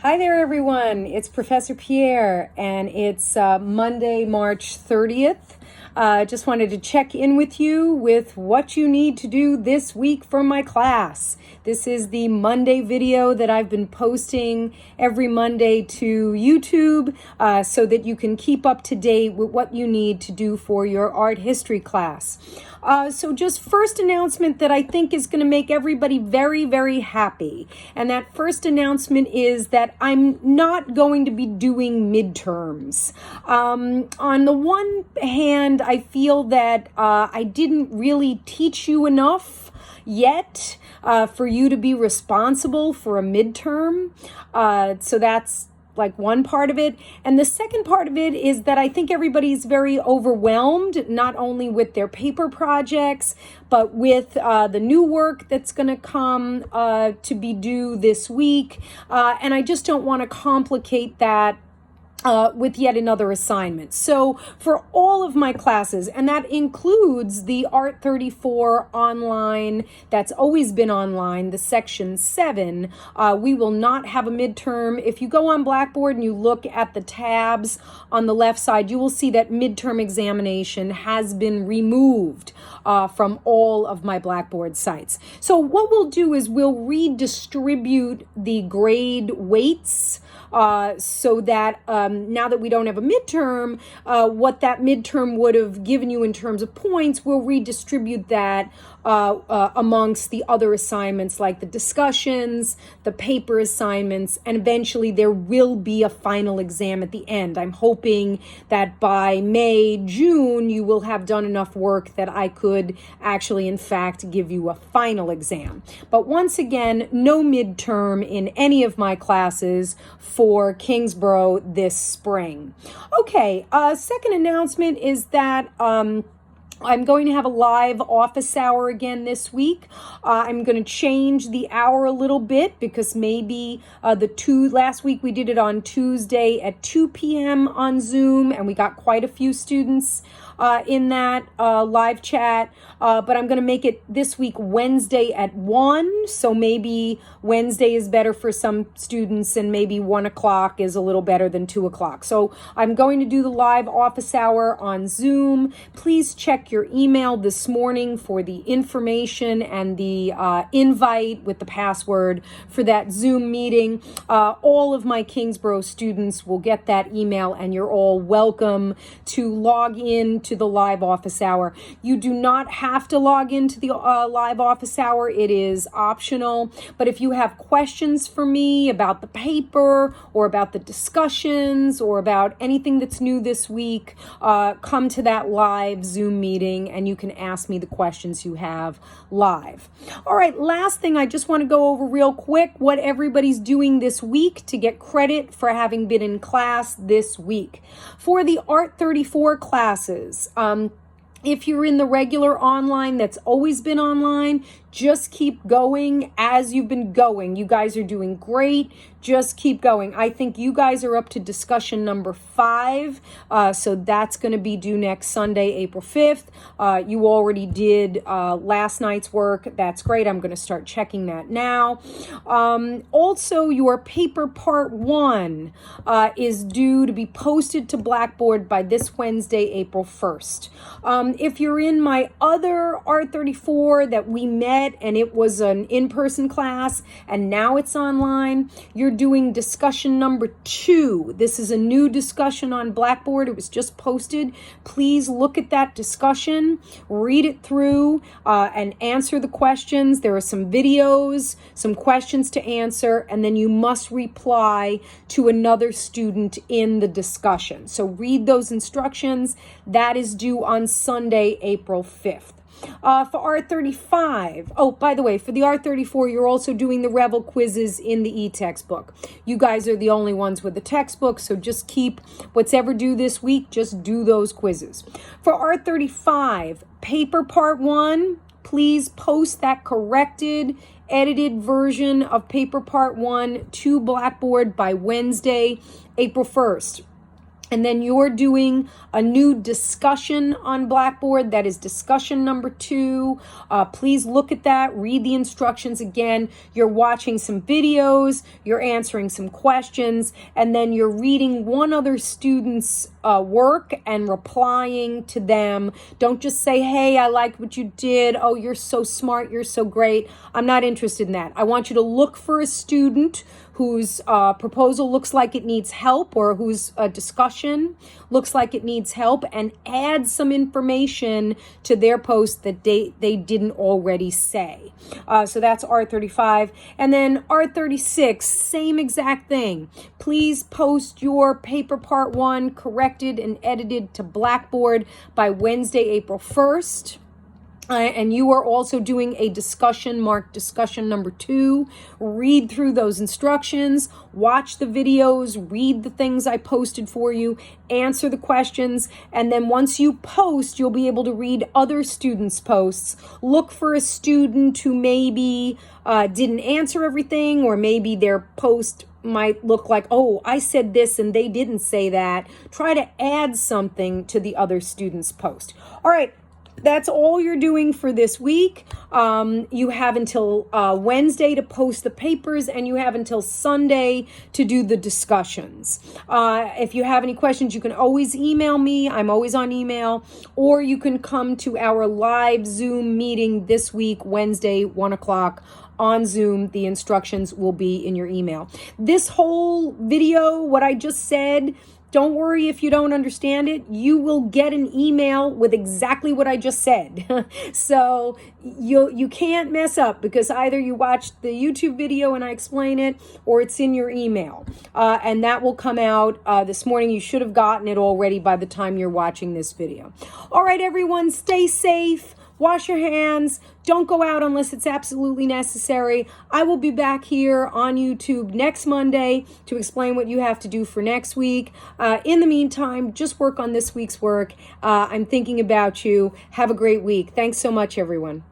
Hi there, everyone. It's Professor Pierre, and it's Monday, March 30th. Just wanted to check in with you with what you need to do this week for my class. This is the Monday video that I've been posting every Monday to YouTube so that you can keep up to date with what you need to do for your art history class. So just first announcement that I think is going to make everybody very, very happy. And that first announcement is that I'm not going to be doing midterms. On the one hand, I feel that I didn't really teach you enough yet for you to be responsible for a midterm. So that's like one part of it. And the second part of it is that I think everybody's very overwhelmed, not only with their paper projects, but with the new work that's going to come to be due this week. And I just don't want to complicate that with yet another assignment. So for all of my classes, and that includes the Art 34 online, that's always been online, the section 7, we will not have a midterm. If you go on Blackboard and you look at the tabs on the left side, you will see that midterm examination has been removed from all of my Blackboard sites. So what we'll do is we'll redistribute the grade weights so that now that we don't have a midterm, what that midterm would have given you in terms of points, we'll redistribute that amongst the other assignments like the discussions, the paper assignments, and eventually there will be a final exam at the end. I'm hoping that by May, June, you will have done enough work that I could actually, in fact, give you a final exam. But once again, no midterm in any of my classes for Kingsborough this spring. Okay, second announcement is that I'm going to have a live office hour again this week. I'm going to change the hour a little bit because maybe last week we did it on Tuesday at 2 p.m. on Zoom, and we got quite a few students in that live chat. But I'm going to make it this week Wednesday at 1. So maybe Wednesday is better for some students and maybe 1 o'clock is a little better than 2 o'clock. So I'm going to do the live office hour on Zoom. Please check your email this morning for the information and the invite with the password for that Zoom meeting. All of my Kingsborough students will get that email, and you're all welcome to log in to the live office hour. You do not have to log into the live office hour. It is optional. But if you have questions for me about the paper or about the discussions or about anything that's new this week, come to that live Zoom meeting and you can ask me the questions you have live. All right, last thing I just want to go over real quick what everybody's doing this week to get credit for having been in class this week. For the Art 34 classes, if you're in the regular online that's always been online, just keep going as you've been going. You guys are doing great. Just keep going. I think you guys are up to discussion number 5. So that's going to be due next Sunday, April 5th. You already did last night's work. That's great. I'm going to start checking that now. Also, your paper part 1 is due to be posted to Blackboard by this Wednesday, April 1st. If you're in my other Art 34 that we met and it was an in-person class and now it's online, you're doing discussion number 2. This is a new discussion on Blackboard. It was just posted. Please look at that discussion, read it through, and answer the questions. There are some videos, some questions to answer, and then you must reply to another student in the discussion. So read those instructions. That is due on Sunday, April 5th. For Art 35, oh, by the way, for the Art 34, you're also doing the Revel quizzes in the e-textbook. You guys are the only ones with the textbook, so just keep what's ever due this week, just do those quizzes. For Art 35, paper part 1, please post that corrected, edited version of paper part 1 to Blackboard by Wednesday, April 1st. And then you're doing a new discussion on Blackboard. That is discussion number 2. Please look at that. Read the instructions again. You're watching some videos. You're answering some questions. And then you're reading one other student's work and replying to them. Don't just say, hey, I liked what you did. Oh, you're so smart. You're so great. I'm not interested in that. I want you to look for a student whose proposal looks like it needs help, or whose discussion looks like it needs help, and add some information to their post that they didn't already say. So that's R35. And then R36, same exact thing. Please post your paper part 1 corrected and edited to Blackboard by Wednesday, April 1st. And you are also doing a discussion marked discussion number 2. Read through those instructions, watch the videos, read the things I posted for you, answer the questions, and then once you post, you'll be able to read other students' posts. Look for a student who maybe didn't answer everything, or maybe their post might look like, oh, I said this and they didn't say that. Try to add something to the other student's post. All right. That's all you're doing for this week. You have until Wednesday to post the papers, and you have until Sunday to do the discussions. If you have any questions, you can always email me. I'm always on email. Or you can come to our live Zoom meeting this week, Wednesday, 1 o'clock. On Zoom. The instructions will be in your email. This whole video, what I just said, don't worry if you don't understand it. You will get an email with exactly what I just said. So you can't mess up, because either you watched the YouTube video and I explain it, or it's in your email. And that will come out this morning. You should have gotten it already by the time you're watching this video. All right, everyone, stay safe. Wash your hands. Don't go out unless it's absolutely necessary. I will be back here on YouTube next Monday to explain what you have to do for next week. In the meantime, just work on this week's work. I'm thinking about you. Have a great week. Thanks so much, everyone.